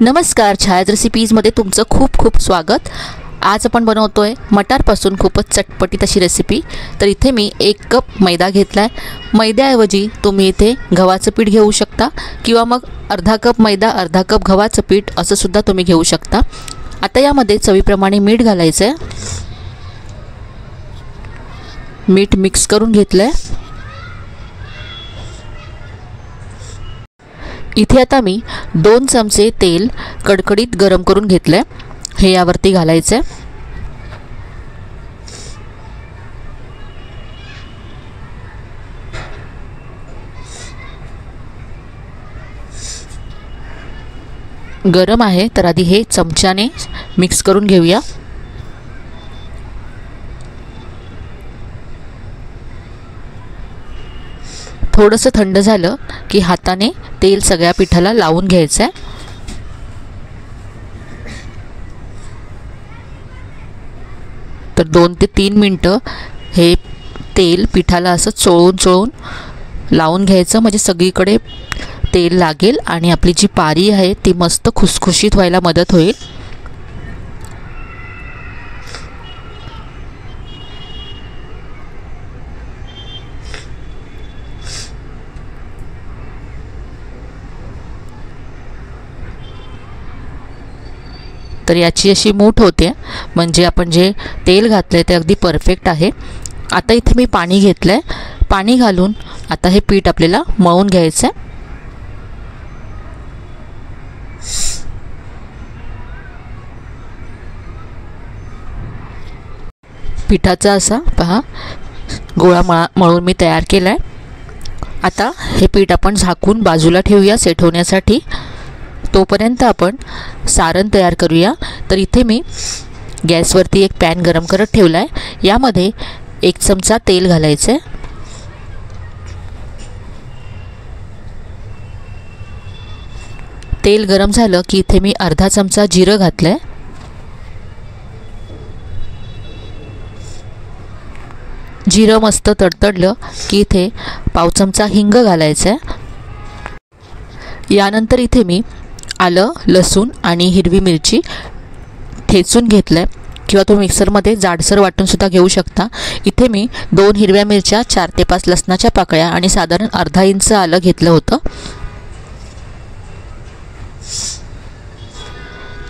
नमस्कार, छायाज रेसिपीजमध्ये तुमचं खूप खूप स्वागत। आज आपण बनवतोय मटारपासून खूपच चटपटीत अशी रेसिपी। तर इथे मी 1 कप मैदा घेतलाय। मैद्याऐवजी तुम्ही इथे गव्हाचं पीठ घेऊ शकता किंवा मग अर्धा कप मैदा अर्धा कप गव्हाचं पीठ असं सुद्धा तुम्ही घेऊ शकता। आता यामध्ये चवीप्रमाणे मीठ घालायचं आहे। मीठ मिक्स करून घेतलंय। इथे आता मी 2 चमचे तेल कडकडीत गरम करून घेतले, हे यावरती घालायचे। गरम आहे तर आधी हे चमच्याने मिक्स करून घेऊया। थोडंसं थंड झालं की हाताने तेल सगळ्या पिठाला लावून घ्यायचं आहे। तर 2 ते 3 मिनिटं हे तेल पिठाला असं चोळून लावून घ्यायचं, म्हणजे सगळीकडे तेल लागेल आणि आपली जी पारी आहे ती मस्त खुसखुशीत व्हायला मदत होईल। तर याची अशी मूठ होते, म्हणजे आपण जे तेल घातले ते अगदी परफेक्ट आहे। आता इथे मी पाणी घेतलंय, पाणी घालून आता हे पीठ आपल्याला मळून घ्यायचं आहे। पिठाचा असा पहा गोळा मळून मी तयार केलाय। आता हे पीठ आपण झाकून बाजूला ठेवूया सेट होण्यासाठी। तोपर्यंत आपण सारण तयार करूया। तर इथे मी गॅसवरती एक पॅन गरम करत ठेवलाय। यामध्ये 1 चमचा तेल घालायचे। तेल गरम झालं की इथे मी अर्धा चमचा जिरं घातलंय। जिरं मस्त तडतडलं की इथे पाव चमचा हिंग घालायचं। यानंतर इथे मी आलं, लसूण आणि हिरवी मिरची ठेचून घेतलंय, किंवा तुम्ही मिक्सरमध्ये जाडसर वाटून सुद्धा घेऊ शकता। इथे मी 2 हिरव्या मिरच्या, 4 ते 5 लसणाच्या पाकळ्या आणि साधारण अर्धा इंच आलं घेतलं होतं।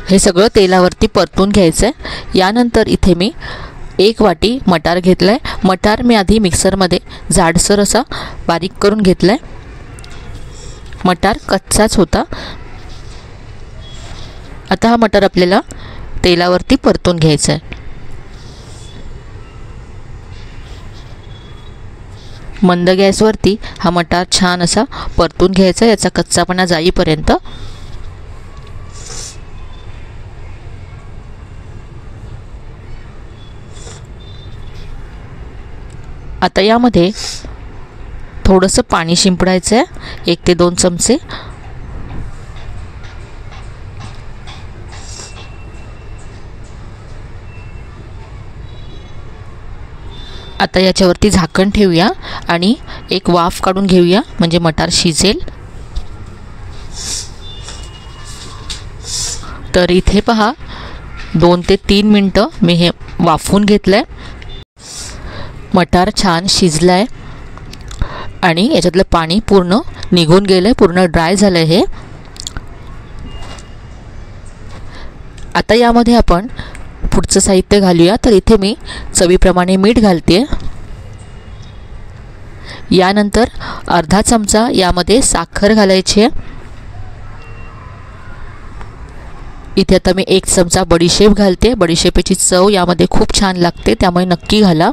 हे सगळं तेलावरती परतून घ्यायचं आहे। यानंतर इथे मी 1 वाटी मटार घेतलाय। मटार मी आधी मिक्सरमध्ये जाडसर असा बारीक करून घेतलाय। मटार कच्चाच होता। आता हा मटार आपल्याला तेलावरती परतून घ्यायचा आहे। मंद गॅसवरती हा मटार छान असा परतून घ्यायचा, याचा कच्चापणा जाईपर्यंत। आता यामध्ये थोडंसं पाणी शिंपडायचं आहे, 1 ते 2 चमचे। आता याच्यावरती झाकण ठेवूया आणि एक वाफ काढून घेऊया, म्हणजे मटार शिजेल। तर इथे पहा 2 ते 3 मिनिटं मी हे वाफवून घेतलंय। मटार छान शिजलाय आणि याच्यातलं पाणी पूर्ण निघून गेलंय, पूर्ण ड्राय झालंय हे। आता यामध्ये आपण पुढचं साहित्य घालूया। तर इथे मी चवीप्रमाणे मीठ घालते। यानंतर अर्धा चमचा यामध्ये साखर घालायची आहे। इथे आता मी 1 चमचा बडीशेप घालते। बडीशेपेची चव यामध्ये खूप छान लागते, त्यामुळे नक्की घाला।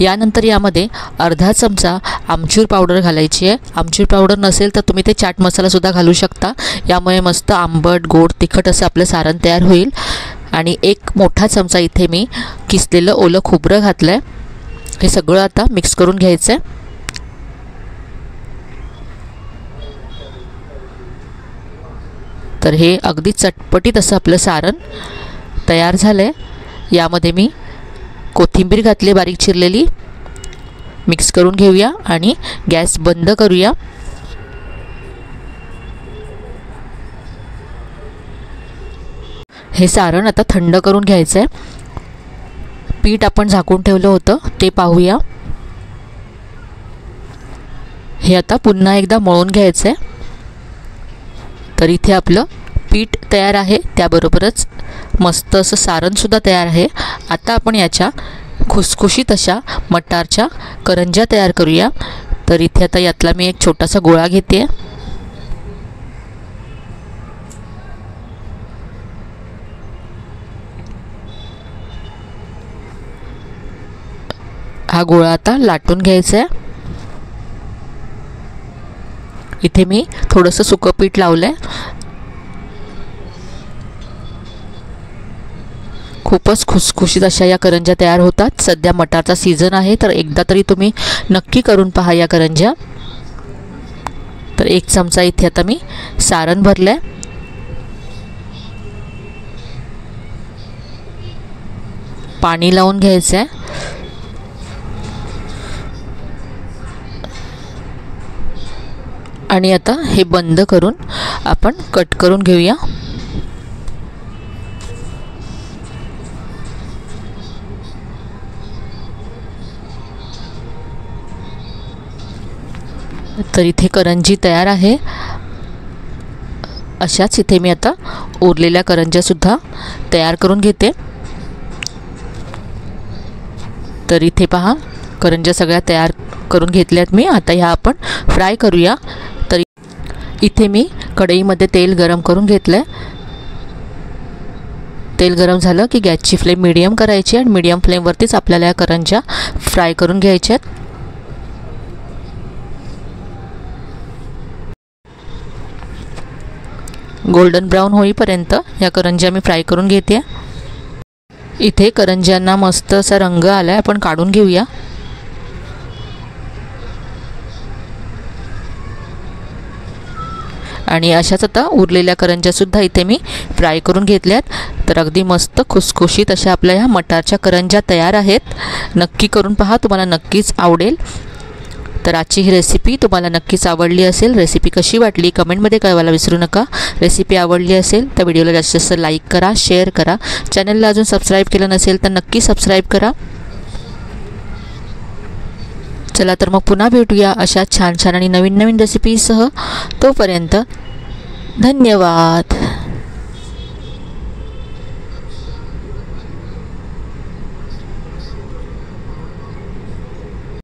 यानंतर यामध्ये अर्धा चमचा आमचूर पावडर घालायची आहे। आमचूर पावडर नसेल तर तुम्ही ते चाट मसाला सुद्धा घालू शकता। यामुळे मस्त आंबट गोड तिखट असं आपलं सारण तयार होईल। आणि 1 मोठा चमचा इथे मी किसलेलं ओलं खोबरं घातलंय। हे सगळं आता मिक्स करून घ्यायचं आहे। तर हे अगदी चटपटीत असं आपलं सारण तयार झालंय। यामध्ये मी कोथिंबीर घातली बारीक चिरलेली। मिक्स करून घेऊया आणि गॅस बंद करूया। हे सारण आता थंड करून घ्यायचं आहे. पीठ आपण झाकून ठेवलं होतं ते पाहूया. हे आता पुन्हा एकदा मळून घ्यायचं आहे. तर इथे आपलं पीठ तयार आहे, त्याबरोबरच मस्त असं सारणसुद्धा तयार आहे. आता आपण याच्या खुसखुशीत अशा मटारच्या करंज्या तयार करूया. तर इथे आता यातला मी एक छोटासा गोळा घेते. हा गोळा आता लाटून घ्यायचा आहे. इथे मी थोडंसं सुकं पीठ लावलं आहे. खूपच खुसखुशीत अशा या करंज्या तयार होतात. सध्या मटारचा सीझन आहे, तर एकदा तरी तुम्ही नक्की करून पहा या करंज्या. तर 1 चमचा इथे आता मी सारण भरलं आहे. पाणी लावून घ्यायचं आहे. आणि आता हे बंद करून आपण कट करून घेऊया. तर इथे करंजी तयार आहे. अशाच इथे मी आता उरलेल्या करंज्यासुद्धा तयार करून घेते. तर इथे पहा, करंज्या सगळ्या तयार करून घेतल्यात मी. आता ह्या आपण फ्राय करूया. तर इथे मी कढईमध्ये तेल गरम करून घेतलं आहे. तेल गरम झालं की गॅसची फ्लेम मीडियम करायची आणि मीडियम फ्लेमवरतीच आपल्याला या करंज्या फ्राय करून घ्यायच्या आहेत. गोल्डन ब्राउन होईपर्यंत या करंज्या मी फ्राय करून घेते. इथे करंज्यांना मस्त असा रंग आला आहे, आपण काढून घेऊया. आणि अशाच आता उरलेल्या करंज्यासुद्धा इथे मी फ्राय करून घेतल्यात. तर अगदी मस्त खुसखुशीत अशा आपल्या ह्या मटारच्या करंज्या तयार आहेत. नक्की करून पहा, तुम्हाला नक्कीच आवडेल. तर आजची ही रेसिपी तुम्हाला नक्कीच आवडली असेल. रेसिपी कशी वाटली कमेंटमध्ये कळवायला विसरू नका. रेसिपी आवडली असेल तर व्हिडिओला जास्तीत जास्त लाईक करा, शेअर करा. चॅनलला अजून सबस्क्राईब केलं नसेल तर नक्की सबस्क्राईब करा. चला तर मग पुन्हा भेटूया अशा छान छान आणि नवीन नवीन रेसिपीसह. तोपर्यंत धन्यवाद.